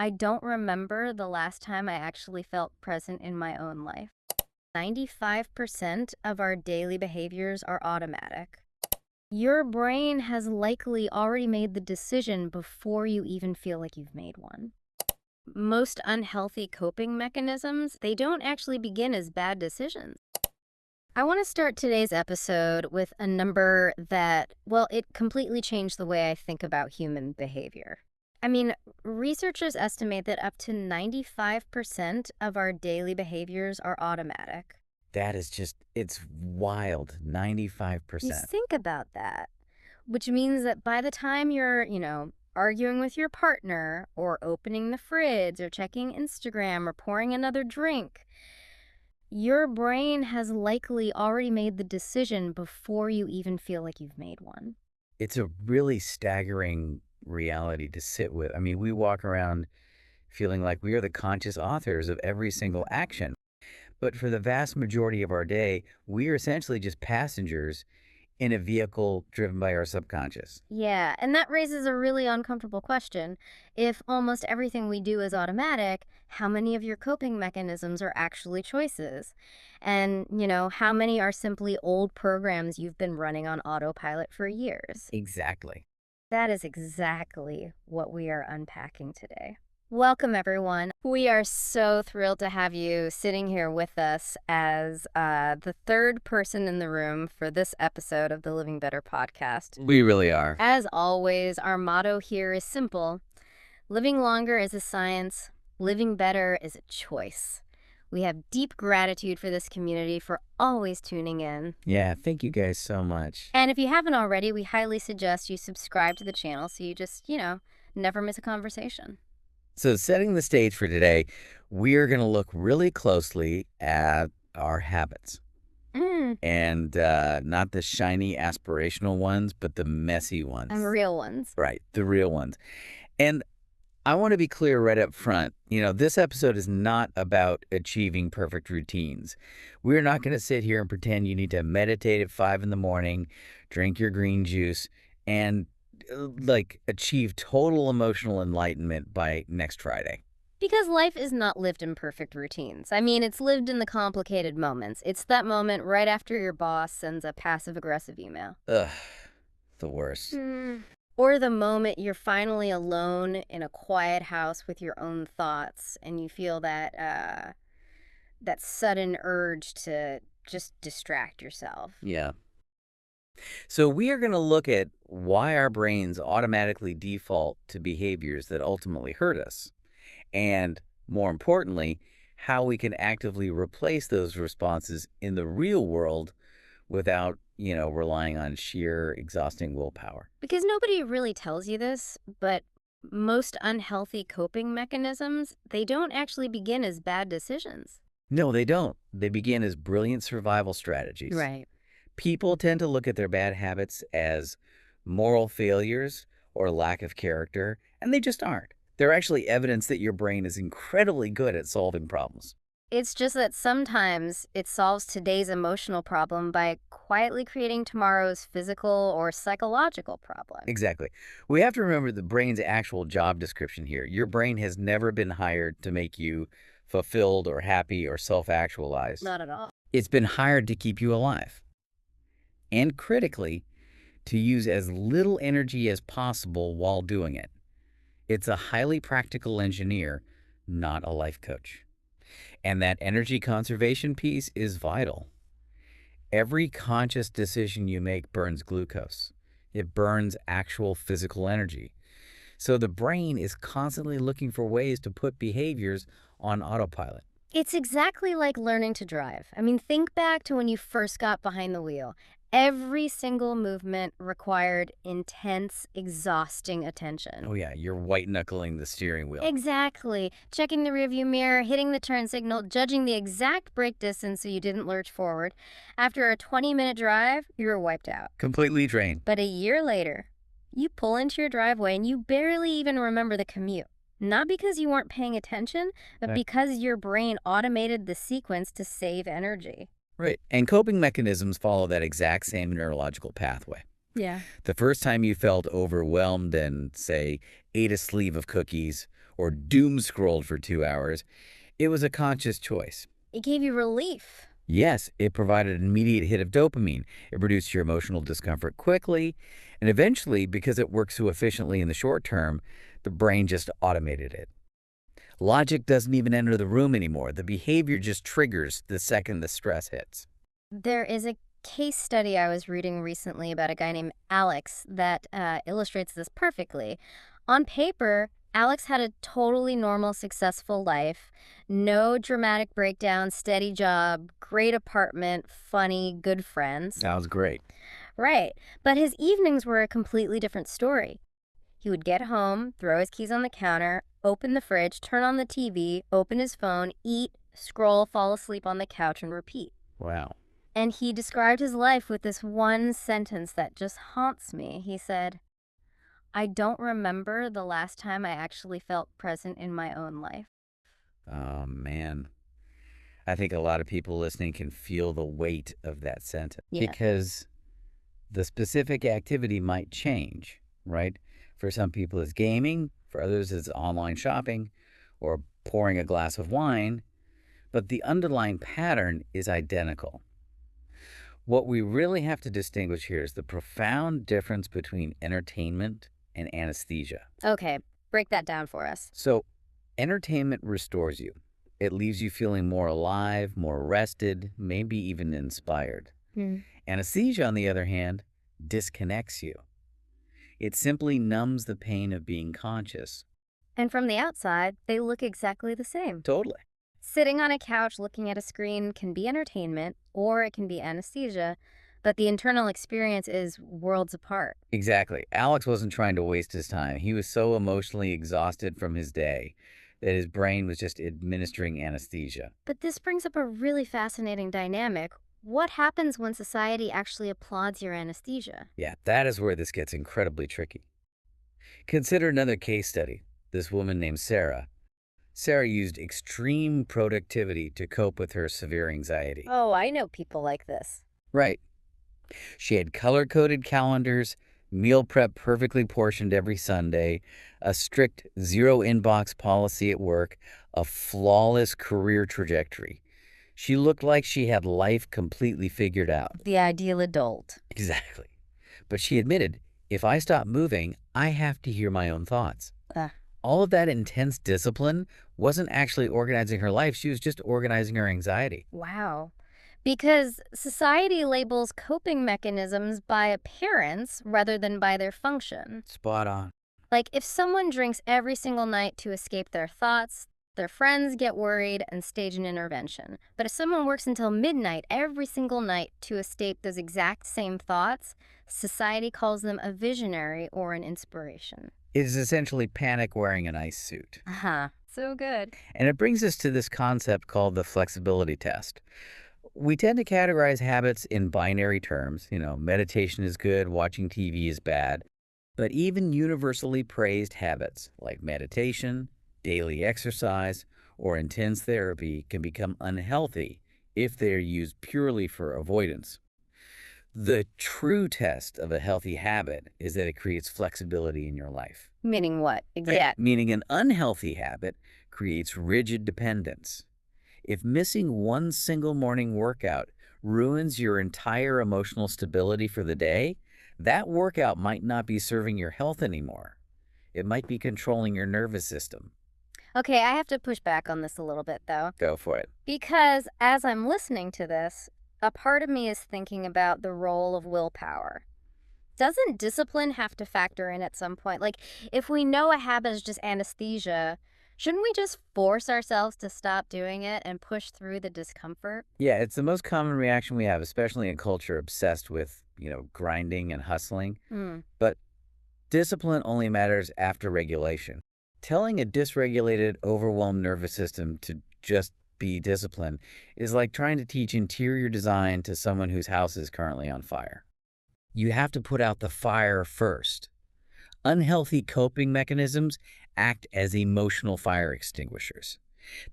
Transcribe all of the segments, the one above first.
I don't remember the last time I actually felt present in my own life. 95% of our daily behaviors are automatic. Your brain has likely already made the decision before you even feel like you've made one. Most unhealthy coping mechanisms, they don't actually begin as bad decisions. I want to start today's episode with a number that, well, it completely changed the way I think about human behavior. I mean, researchers estimate that up to 95% of our daily behaviors are automatic. That is just, it's wild. You 95%. think about that, which means that by the time you're, arguing with your partner or opening the fridge or checking Instagram or pouring another drink, your brain has likely already made the decision before you even feel like you've made one. It's a really staggering reality to sit with. I mean, we walk around feeling like we are the conscious authors of every single action. But for the vast majority of our day, we are essentially just passengers in a vehicle driven by our subconscious. Yeah, and that raises a really uncomfortable question. If almost everything we do is automatic, how many of your coping mechanisms are actually choices? And, how many are simply old programs you've been running on autopilot for years? Exactly. That is exactly what we are unpacking today. Welcome, everyone. We are so thrilled to have you sitting here with us as the third person in the room for this episode of the Living Better podcast. We really are. As always, our motto here is simple. Living longer is a science. Living better is a choice. We have deep gratitude for this community for always tuning in. Yeah, thank you guys so much. And if you haven't already, we highly suggest you subscribe to the channel so you just, never miss a conversation. So setting the stage for today, we are going to look really closely at our habits. And not the shiny aspirational ones, but the messy ones. And real ones. Right, the real ones. And I want to be clear right up front. This episode is not about achieving perfect routines. We're not going to sit here and pretend you need to meditate at 5 in the morning, drink your green juice, and achieve total emotional enlightenment by next Friday. Because life is not lived in perfect routines. I mean, it's lived in the complicated moments. It's that moment right after your boss sends a passive-aggressive email. Ugh, the worst. Or the moment you're finally alone in a quiet house with your own thoughts and you feel that sudden urge to just distract yourself. Yeah. So we are going to look at why our brains automatically default to behaviors that ultimately hurt us. And more importantly, how we can actively replace those responses in the real world without, relying on sheer exhausting willpower. Because nobody really tells you this, but most unhealthy coping mechanisms, they don't actually begin as bad decisions. No, they don't. They begin as brilliant survival strategies. Right. People tend to look at their bad habits as moral failures or lack of character, and they just aren't. They're actually evidence that your brain is incredibly good at solving problems. It's just that sometimes it solves today's emotional problem by quietly creating tomorrow's physical or psychological problem. Exactly. We have to remember the brain's actual job description here. Your brain has never been hired to make you fulfilled or happy or self-actualized. Not at all. It's been hired to keep you alive. And critically, to use as little energy as possible while doing it. It's a highly practical engineer, not a life coach. And that energy conservation piece is vital. Every conscious decision you make burns glucose. It burns actual physical energy. So the brain is constantly looking for ways to put behaviors on autopilot. It's exactly like learning to drive. I mean, think back to when you first got behind the wheel. Every single movement required intense, exhausting attention. Oh yeah, you're white-knuckling the steering wheel. Exactly. Checking the rearview mirror, hitting the turn signal, judging the exact brake distance so you didn't lurch forward. After a 20-minute drive, you were wiped out. Completely drained. But a year later, you pull into your driveway and you barely even remember the commute. Not because you weren't paying attention, but because your brain automated the sequence to save energy. Right. And coping mechanisms follow that exact same neurological pathway. Yeah. The first time you felt overwhelmed and, say, ate a sleeve of cookies, or doom scrolled for 2 hours. It was a conscious choice. It gave you relief. Yes, it provided an immediate hit of dopamine. It reduced your emotional discomfort quickly, and eventually, because it works so efficiently in the short term, the brain just automated it. Logic doesn't even enter the room anymore. The behavior just triggers the second the stress hits. There is a case study I was reading recently about a guy named Alex that illustrates this perfectly. On paper, Alex had a totally normal, successful life. No dramatic breakdown, steady job, great apartment, funny, good friends. Sounds great. Right. But his evenings were a completely different story. He would get home, throw his keys on the counter, open the fridge, turn on the TV, open his phone, eat, scroll, fall asleep on the couch, and repeat. Wow. And he described his life with this one sentence that just haunts me. He said, "I don't remember the last time I actually felt present in my own life." Oh, man. I think a lot of people listening can feel the weight of that sentence. Yeah. Because the specific activity might change, right? For some people, it's gaming. For others, it's online shopping or pouring a glass of wine. But the underlying pattern is identical. What we really have to distinguish here is the profound difference between entertainment and anesthesia. Okay, break that down for us. So, entertainment restores you. It leaves you feeling more alive, more rested, maybe even inspired. Anesthesia, on the other hand, disconnects you. It simply numbs the pain of being conscious. And from the outside, they look exactly the same. Totally. Sitting on a couch looking at a screen can be entertainment, or it can be anesthesia, but the internal experience is worlds apart. Exactly. Alex wasn't trying to waste his time. He was so emotionally exhausted from his day that his brain was just administering anesthesia. But this brings up a really fascinating dynamic. What happens when society actually applauds your anesthesia? Yeah, that is where this gets incredibly tricky. Consider another case study. This woman named Sarah. Sarah used extreme productivity to cope with her severe anxiety. Oh, I know people like this. Right. She had color-coded calendars, meal prep perfectly portioned every Sunday, a strict zero-inbox policy at work, a flawless career trajectory. She looked like she had life completely figured out. The ideal adult. Exactly. But she admitted, if I stop moving, I have to hear my own thoughts. All of that intense discipline wasn't actually organizing her life. She was just organizing her anxiety. Wow. Because society labels coping mechanisms by appearance rather than by their function. Spot on. Like, if someone drinks every single night to escape their thoughts, their friends get worried and stage an intervention. But if someone works until midnight every single night to escape those exact same thoughts, society calls them a visionary or an inspiration. It is essentially panic wearing an ice suit. So good. And it brings us to this concept called the flexibility test. We tend to categorize habits in binary terms. Meditation is good, watching TV is bad. But even universally praised habits like meditation, daily exercise, or intense therapy can become unhealthy if they are used purely for avoidance. The true test of a healthy habit is that it creates flexibility in your life. Meaning what? Exactly. Meaning an unhealthy habit creates rigid dependence. If missing one single morning workout ruins your entire emotional stability for the day, that workout might not be serving your health anymore. It might be controlling your nervous system. Okay, I have to push back on this a little bit, though. Go for it. Because as I'm listening to this, a part of me is thinking about the role of willpower. Doesn't discipline have to factor in at some point? Like, if we know a habit is just anesthesia, shouldn't we just force ourselves to stop doing it and push through the discomfort? Yeah, it's the most common reaction we have, especially in a culture obsessed with, grinding and hustling. But discipline only matters after regulation. Telling a dysregulated, overwhelmed nervous system to just be disciplined is like trying to teach interior design to someone whose house is currently on fire. You have to put out the fire first. Unhealthy coping mechanisms act as emotional fire extinguishers.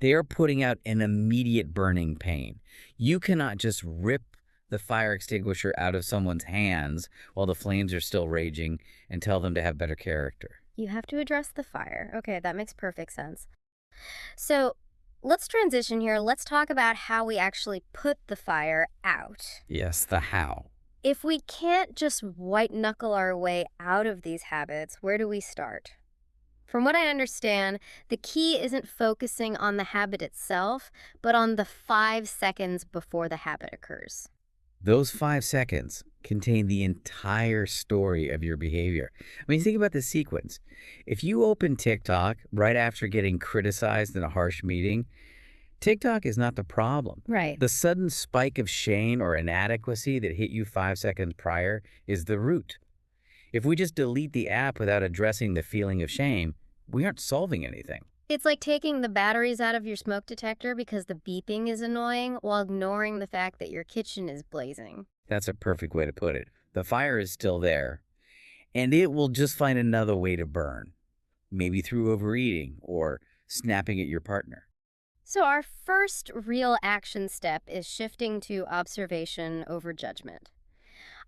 They are putting out an immediate burning pain. You cannot just rip the fire extinguisher out of someone's hands while the flames are still raging and tell them to have better character. You have to address the fire. Okay, that makes perfect sense. So let's transition here. Let's talk about how we actually put the fire out. Yes, the how. If we can't just white knuckle our way out of these habits, where do we start? From what I understand, the key isn't focusing on the habit itself, but on the 5 seconds before the habit occurs. Those 5 seconds contain the entire story of your behavior. I mean, think about the sequence. If you open TikTok right after getting criticized in a harsh meeting, TikTok is not the problem. Right. The sudden spike of shame or inadequacy that hit you 5 seconds prior is the root. If we just delete the app without addressing the feeling of shame, we aren't solving anything. It's like taking the batteries out of your smoke detector because the beeping is annoying while ignoring the fact that your kitchen is blazing. That's a perfect way to put it. The fire is still there, and it will just find another way to burn, maybe through overeating or snapping at your partner. So, our first real action step is shifting to observation over judgment.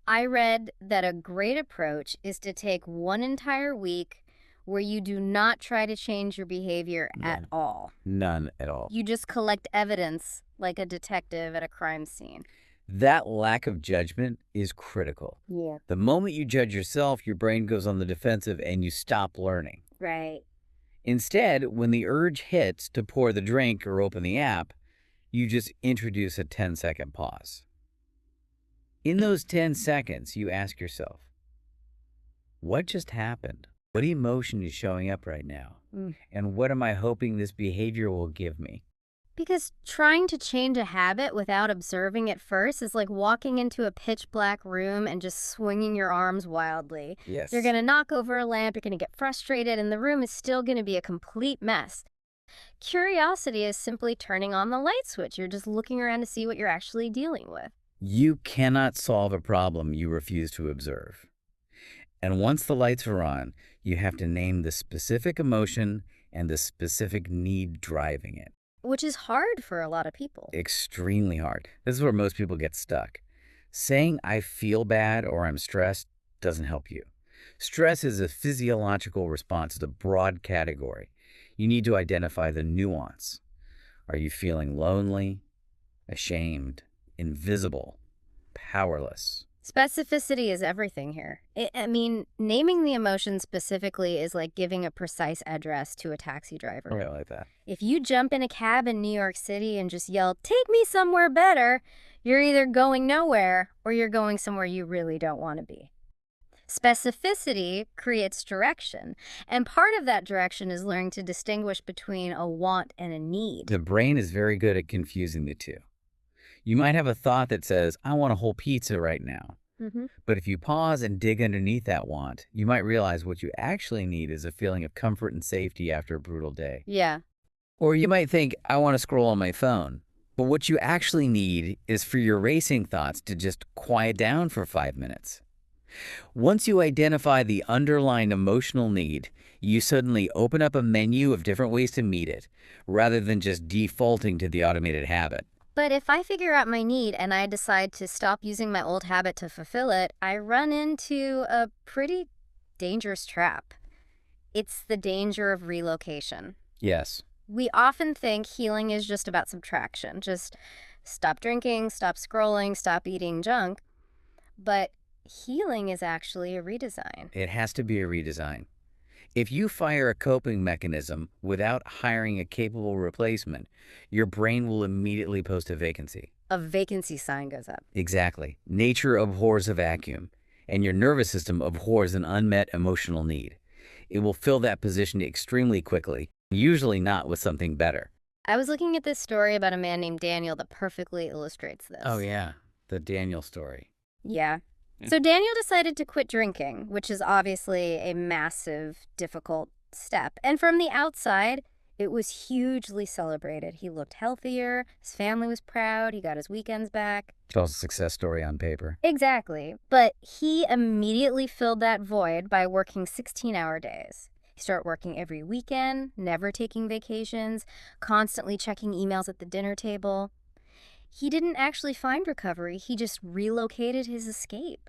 I read that a great approach is to take one entire week where you do not try to change your behavior at None. all. None at all. You just collect evidence like a detective at a crime scene. That lack of judgment is critical. Yeah. The moment you judge yourself, your brain goes on the defensive and you stop learning. Right. Instead, when the urge hits to pour the drink or open the app, you just introduce a 10-second pause. In those 10 seconds, you ask yourself, what just happened? What emotion is showing up right now? And what am I hoping this behavior will give me? Because trying to change a habit without observing it first is like walking into a pitch black room and just swinging your arms wildly. Yes. You're going to knock over a lamp, you're going to get frustrated, and the room is still going to be a complete mess. Curiosity is simply turning on the light switch. You're just looking around to see what you're actually dealing with. You cannot solve a problem you refuse to observe. And once the lights are on, you have to name the specific emotion and the specific need driving it. Which is hard for a lot of people. Extremely hard. This is where most people get stuck. Saying I feel bad or I'm stressed doesn't help you. Stress is a physiological response to the broad category. You need to identify the nuance. Are you feeling lonely, ashamed, invisible, powerless? Specificity is everything here. I mean, naming the emotion specifically is like giving a precise address to a taxi driver. Okay, I like that. If you jump in a cab in New York City and just yell, "Take me somewhere better," you're either going nowhere or you're going somewhere you really don't want to be. Specificity creates direction, and part of that direction is learning to distinguish between a want and a need. The brain is very good at confusing the two. You might have a thought that says, I want a whole pizza right now. But if you pause and dig underneath that want, you might realize what you actually need is a feeling of comfort and safety after a brutal day. Yeah. Or you might think, I want to scroll on my phone. But what you actually need is for your racing thoughts to just quiet down for 5 minutes. Once you identify the underlying emotional need, you suddenly open up a menu of different ways to meet it, rather than just defaulting to the automated habit. But if I figure out my need and I decide to stop using my old habit to fulfill it, I run into a pretty dangerous trap. It's the danger of relocation. Yes. We often think healing is just about subtraction. Just stop drinking, stop scrolling, stop eating junk. But healing is actually a redesign. It has to be a redesign. If you fire a coping mechanism without hiring a capable replacement, your brain will immediately post a vacancy. A vacancy sign goes up. Exactly. Nature abhors a vacuum, and your nervous system abhors an unmet emotional need. It will fill that position extremely quickly, usually not with something better. I was looking at this story about a man named Daniel that perfectly illustrates this. Oh, yeah. The Daniel story. Yeah. So Daniel decided to quit drinking, which is obviously a massive, difficult step. And from the outside, it was hugely celebrated. He looked healthier, his family was proud, he got his weekends back. It's also a success story on paper. Exactly. But he immediately filled that void by working 16-hour days. He started working every weekend, never taking vacations, constantly checking emails at the dinner table. He didn't actually find recovery, he just relocated his escape.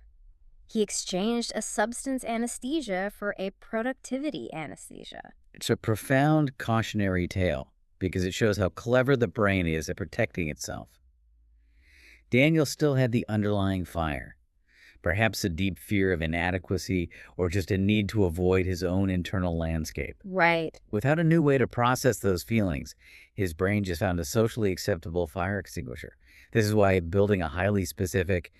He exchanged a substance anesthesia for a productivity anesthesia. It's a profound cautionary tale because it shows how clever the brain is at protecting itself. Daniel still had the underlying fire, perhaps a deep fear of inadequacy or just a need to avoid his own internal landscape. Right. Without a new way to process those feelings, his brain just found a socially acceptable fire extinguisher. This is why building a highly specific,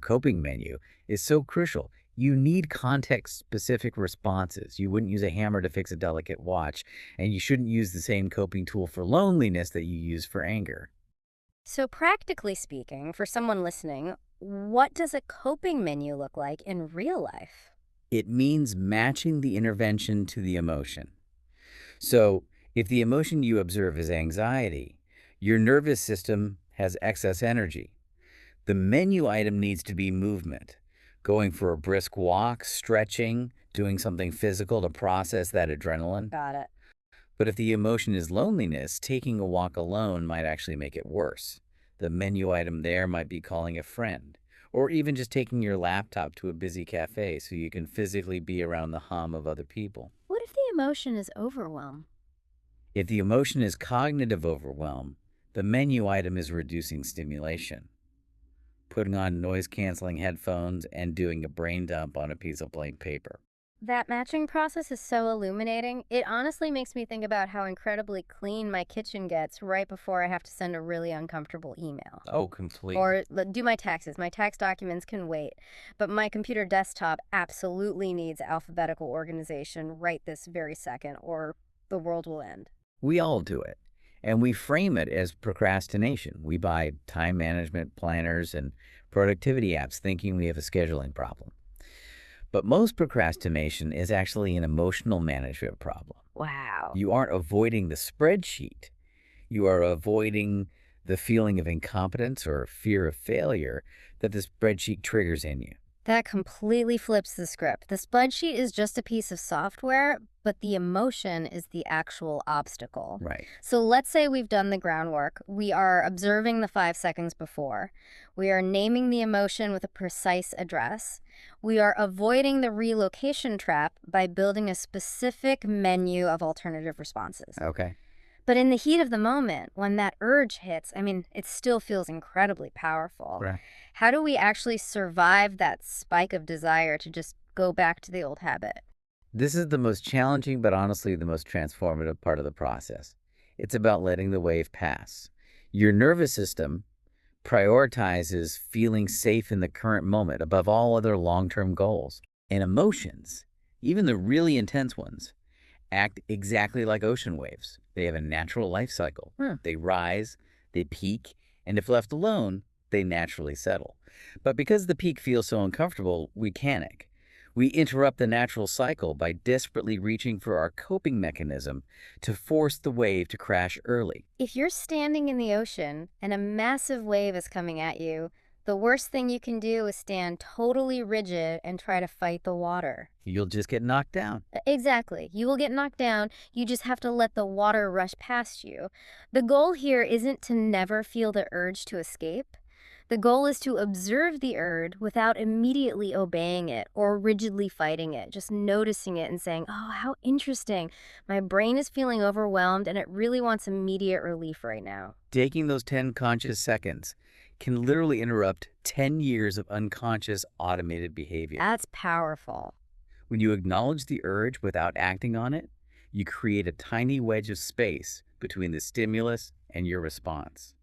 coping menu is so crucial. You need context-specific responses. You wouldn't use a hammer to fix a delicate watch, and you shouldn't use the same coping tool for loneliness that you use for anger. So, practically speaking, for someone listening, what does a coping menu look like in real life? It means matching the intervention to the emotion. So, if the emotion you observe is anxiety, your nervous system has excess energy. The menu item needs to be movement, going for a brisk walk, stretching, doing something physical to process that adrenaline. Got it. But if the emotion is loneliness, taking a walk alone might actually make it worse. The menu item there might be calling a friend, or even just taking your laptop to a busy cafe so you can physically be around the hum of other people. What if the emotion is overwhelm? If the emotion is cognitive overwhelm, the menu item is reducing stimulation, putting on noise-canceling headphones, and doing a brain dump on a piece of blank paper. That matching process is so illuminating. It honestly makes me think about how incredibly clean my kitchen gets right before I have to send a really uncomfortable email. Oh, completely. Or do my taxes. My tax documents can wait. But my computer desktop absolutely needs alphabetical organization right this very second, or the world will end. We all do it, and we frame it as procrastination. We buy time management planners and productivity apps thinking we have a scheduling problem. But most procrastination is actually an emotional management problem. Wow. You aren't avoiding the spreadsheet. You are avoiding the feeling of incompetence or fear of failure that the spreadsheet triggers in you. That completely flips the script. The spreadsheet is just a piece of software, but the emotion is the actual obstacle. Right. So let's say we've done the groundwork. We are observing the 5 seconds before. We are naming the emotion with a precise address. We are avoiding the relocation trap by building a specific menu of alternative responses. Okay. But in the heat of the moment, when that urge hits, it still feels incredibly powerful. Right. How do we actually survive that spike of desire to just go back to the old habit? This is the most challenging, but honestly the most transformative part of the process. It's about letting the wave pass. Your nervous system prioritizes feeling safe in the current moment above all other long-term goals. And emotions, even the really intense ones, act exactly like ocean waves. They have a natural life cycle. They rise, they peak, and if left alone, they naturally settle. But because the peak feels so uncomfortable, we panic. We interrupt the natural cycle by desperately reaching for our coping mechanism to force the wave to crash early. If you're standing in the ocean and a massive wave is coming at you, the worst thing you can do is stand totally rigid and try to fight the water. You'll just get knocked down. Exactly. You will get knocked down. You just have to let the water rush past you. The goal here isn't to never feel the urge to escape. The goal is to observe the urge without immediately obeying it or rigidly fighting it, just noticing it and saying, oh, how interesting. My brain is feeling overwhelmed and it really wants immediate relief right now. Taking those 10 conscious seconds can literally interrupt 10 years of unconscious automated behavior. That's powerful. When you acknowledge the urge without acting on it, you create a tiny wedge of space between the stimulus and your response.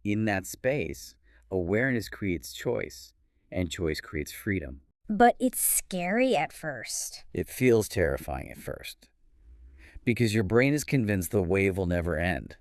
In that space, awareness creates choice, and choice creates freedom. But it's scary at first. It feels terrifying at first, because your brain is convinced the wave will never end.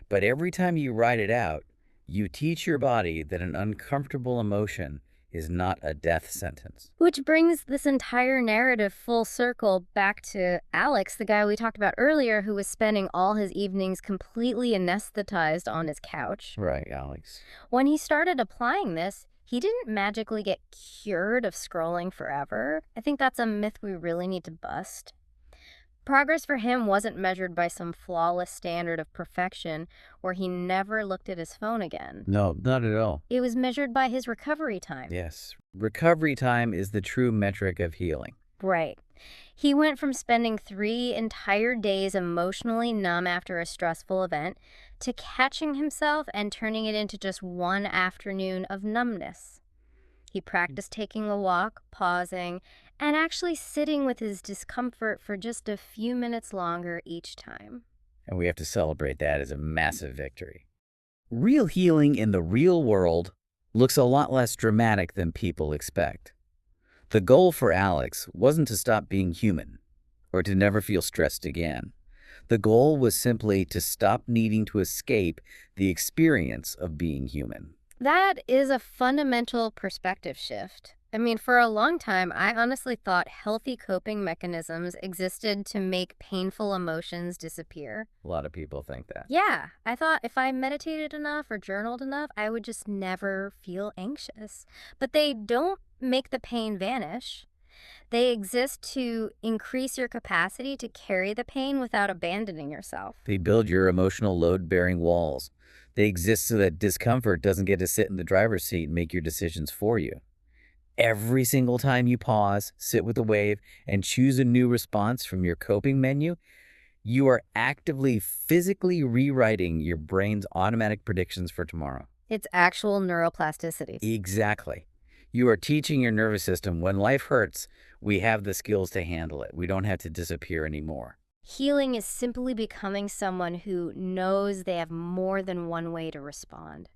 But every time you ride it out, you teach your body that an uncomfortable emotion is not a death sentence. Which brings this entire narrative full circle back to Alex, the guy we talked about earlier, who was spending all his evenings completely anesthetized on his couch. Right, Alex. When he started applying this, he didn't magically get cured of scrolling forever. I think that's a myth we really need to bust. Progress for him wasn't measured by some flawless standard of perfection where he never looked at his phone again. No, not at all. It was measured by his recovery time. Yes. Recovery time is the true metric of healing. Right. He went from spending 3 entire days emotionally numb after a stressful event to catching himself and turning it into just one afternoon of numbness. He practiced taking a walk, pausing, and actually sitting with his discomfort for just a few minutes longer each time. And we have to celebrate that as a massive victory. Real healing in the real world looks a lot less dramatic than people expect. The goal for Alex wasn't to stop being human or to never feel stressed again. The goal was simply to stop needing to escape the experience of being human. That is a fundamental perspective shift. I mean, for a long time, I honestly thought healthy coping mechanisms existed to make painful emotions disappear. A lot of people think that. Yeah, I thought if I meditated enough or journaled enough, I would just never feel anxious. But they don't make the pain vanish. They exist to increase your capacity to carry the pain without abandoning yourself. They build your emotional load-bearing walls. They exist so that discomfort doesn't get to sit in the driver's seat and make your decisions for you. Every single time you pause, sit with the wave, and choose a new response from your coping menu, you are actively physically rewriting your brain's automatic predictions for tomorrow. It's actual neuroplasticity. Exactly. You are teaching your nervous system when life hurts, we have the skills to handle it. We don't have to disappear anymore. Healing is simply becoming someone who knows they have more than one way to respond.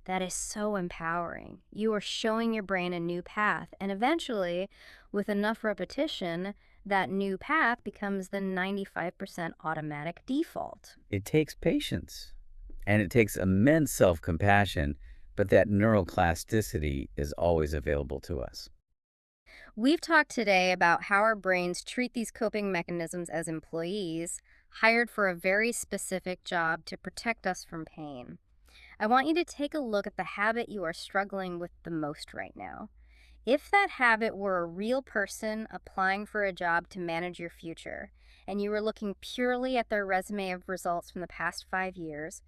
That is so empowering. You are showing your brain a new path, and eventually, with enough repetition, that new path becomes the 95% automatic default. It takes patience, and it takes immense self-compassion, but that neuroplasticity is always available to us. We've talked today about how our brains treat these coping mechanisms as employees, hired for a very specific job to protect us from pain. I want you to take a look at the habit you are struggling with the most right now. If that habit were a real person applying for a job to manage your future, and you were looking purely at their resume of results from the past 5 years,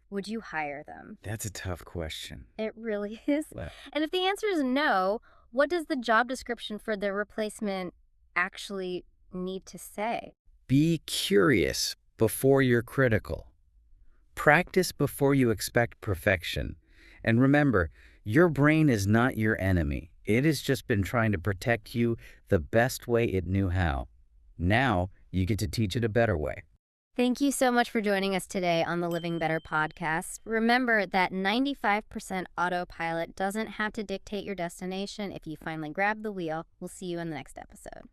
would you hire them? That's a tough question. It really is. Well, And if the answer is no, what does the job description for the replacement actually need to say? be curious before you're critical. Practice before you expect perfection. And remember, your brain is not your enemy. It has just been trying to protect you the best way it knew how. Now, you get to teach it a better way. Thank you so much for joining us today on the Living Better podcast. Remember that 95% autopilot doesn't have to dictate your destination if you finally grab the wheel. We'll see you in the next episode.